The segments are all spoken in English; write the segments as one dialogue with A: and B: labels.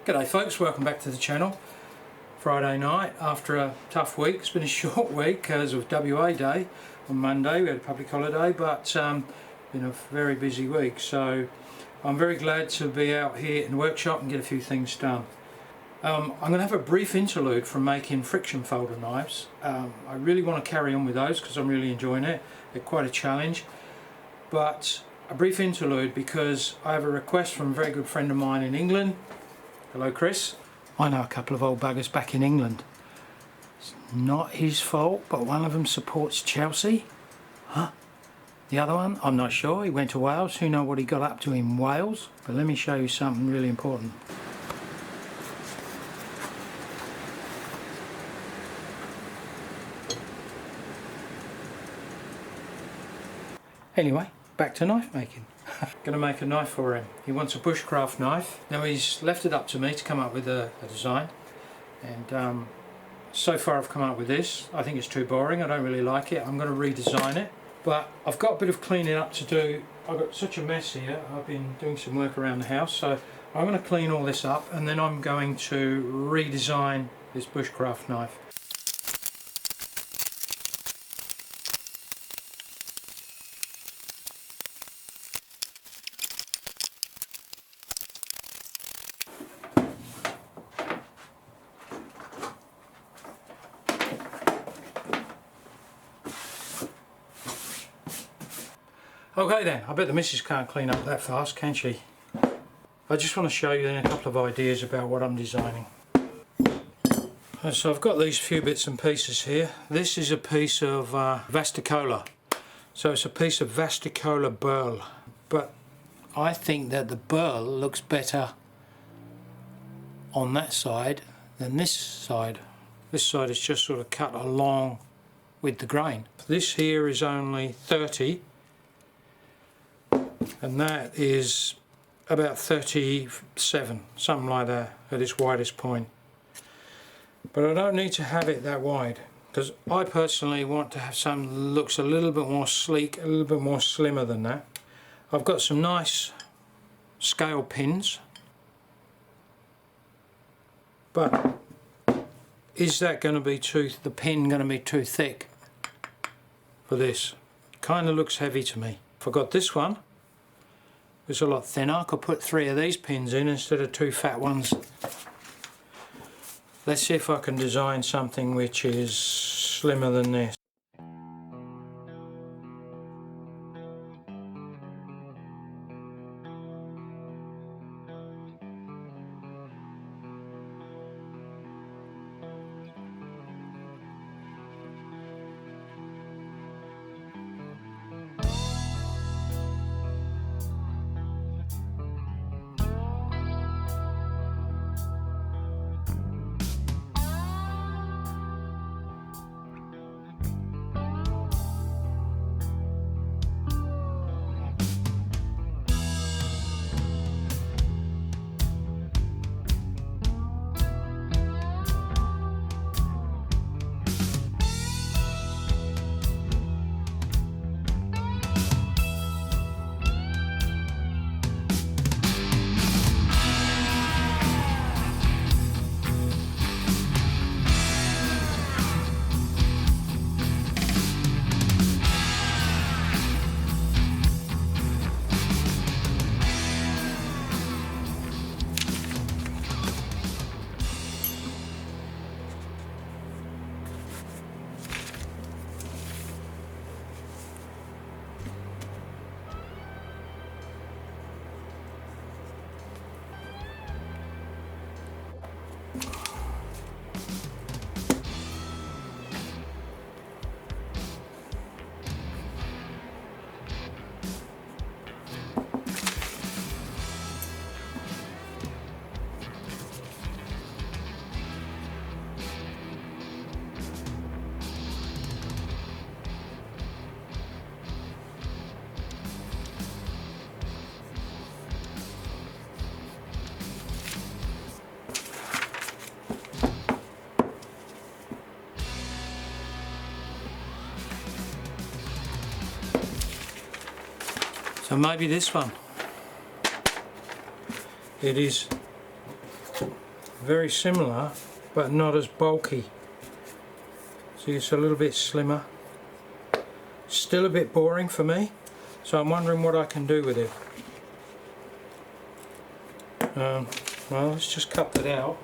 A: G'day folks, welcome back to the channel. Friday night after a tough week. It's been a short week because of WA Day on Monday. We had a public holiday, but been a very busy week, so I'm very glad to be out here in the workshop and get a few things done. I'm going to have a brief interlude from making friction folder knives. I really want to carry on with those because I'm really enjoying it. They're quite a challenge, but a brief interlude because I have a request from a very good friend of mine in England. Hello Chris. I know a couple of old buggers back in England. It's not his fault, but one of them supports Chelsea. Huh? The other one, I'm not sure. He went to Wales. Who knows what he got up to in Wales? But let me show you something really important. Anyway, back to knife making. Gonna make a knife for him. He wants a Bushcraft knife. Now he's left it up to me to come up with a design, and so far I've come up with this. I think it's too boring. I don't really like it. I'm going to redesign it, but I've got a bit of cleaning up to do. I've got such a mess here. I've been doing some work around the house, so I'm going to clean all this up and then I'm going to redesign this Bushcraft knife. Okay then, I bet the missus can't clean up that fast, can she? I just want to show you then a couple of ideas about what I'm designing. So I've got these few bits and pieces here. This is a piece of Vasticola. So it's a piece of Vasticola Burl. But I think that the burl looks better on that side than this side. This side is just sort of cut along with the grain. This here is only 30. And that is about 37, something like that, at its widest point. But I don't need to have it that wide, because I personally want to have something that looks a little bit more sleek, a little bit more slimmer than that. I've got some nice scale pins, but is that going to be the pin going to be too thick for this? Kind of looks heavy to me. If I got this one, it's a lot thinner. I could put 3 of these pins in instead of 2 fat ones. Let's see if I can design something which is slimmer than this. So maybe this one. It is very similar but not as bulky. See, it's a little bit slimmer. Still a bit boring for me, so I'm wondering what I can do with it. Well, let's just cut that out.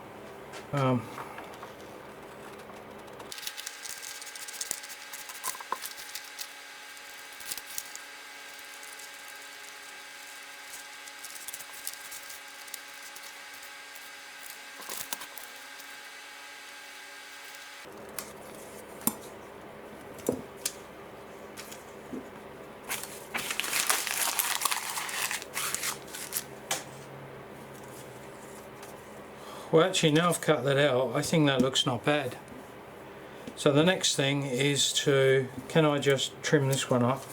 A: Well, actually, now I've cut that out, I think that looks not bad. So the next thing is to, can I just trim this one up?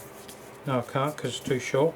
A: No, I can't because it's too short.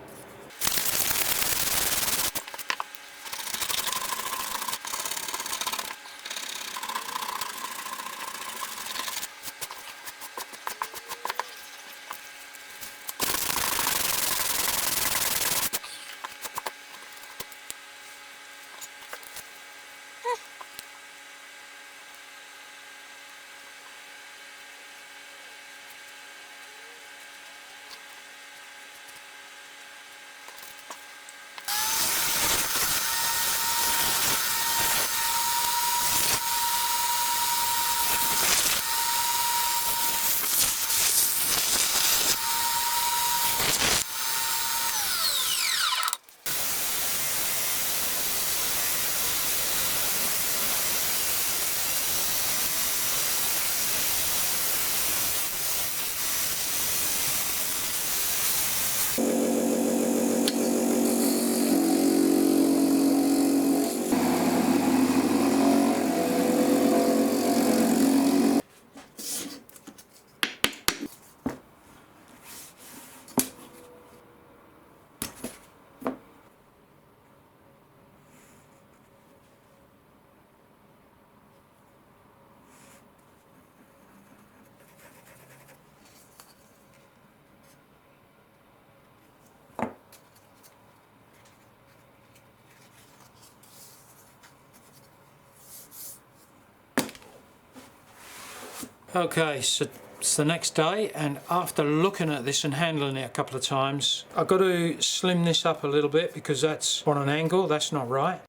A: Okay, so it's the next day, and after looking at this and handling it a couple of times, I've got to slim this up a little bit because that's on an angle, that's not right.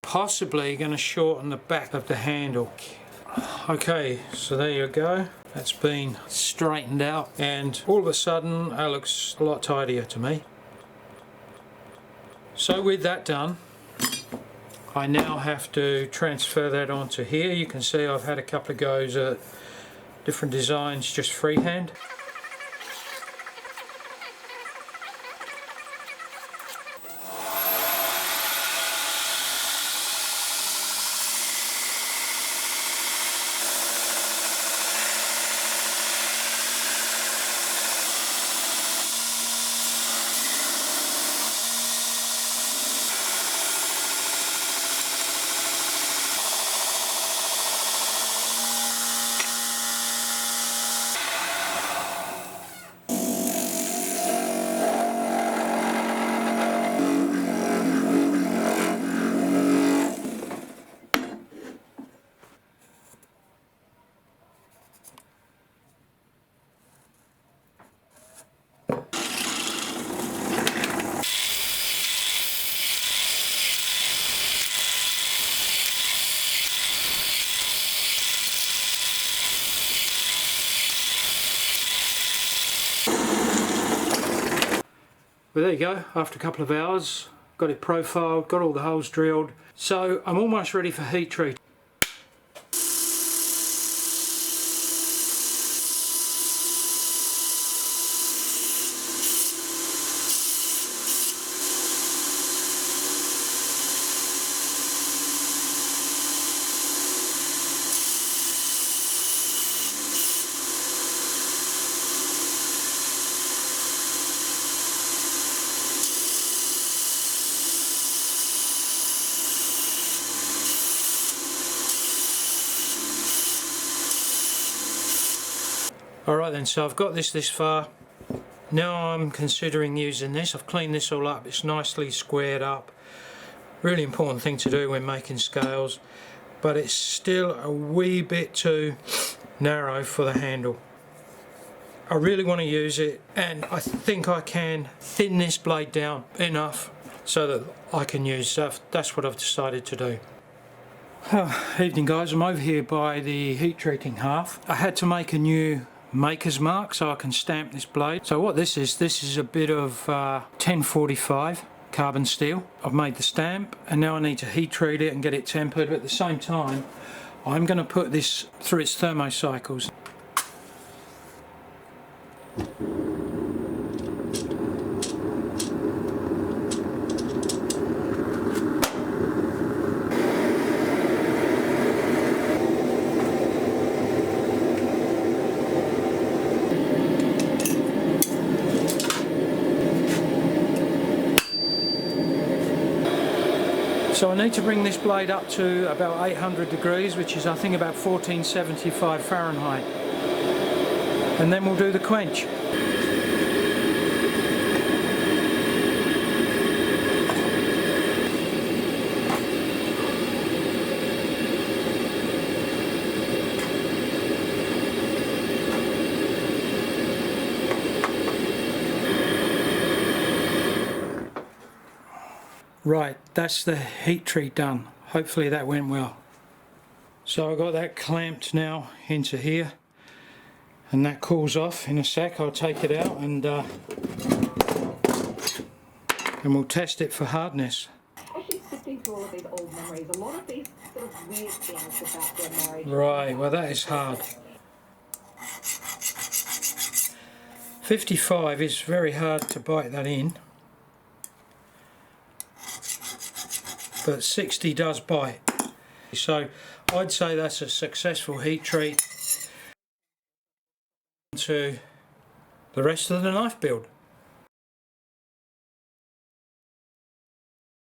A: Possibly going to shorten the back of the handle. Okay, so there you go. That's been straightened out, and all of a sudden that looks a lot tidier to me. So with that done, I now have to transfer that onto here. You can see I've had a couple of goes at different designs just freehand. Well, there you go, after a couple of hours, got it profiled, got all the holes drilled, so I'm almost ready for heat treat. Alright then, so I've got this far. Now I'm considering using this. I've cleaned this all up, it's nicely squared up. Really important thing to do when making scales. but it's still a wee bit too narrow for the handle. I really want to use it, and I think I can thin this blade down enough so that I can use stuff. That's what I've decided to do. Evening guys, I'm over here by the heat treating hearth. I had to make a new maker's mark so I can stamp this blade. So what this is a bit of 1045 carbon steel. I've made the stamp and now I need to heat treat it and get it tempered, but at the same time I'm going to put this through its thermocycles. So I need to bring this blade up to about 800 degrees, which is I think about 1475 Fahrenheit. And then we'll do the quench. Right, that's the heat treat done. Hopefully that went well. So I've got that clamped now into here, and that cools off. In a sec I'll take it out and we'll test it for hardness.
B: Actually sifting through all of these old memories, a lot of these sort of weird things about their marriage.
A: Right, well that is hard. 55 is very hard to bite that in, but 60 does bite. So I'd say that's a successful heat treat to the rest of the knife build.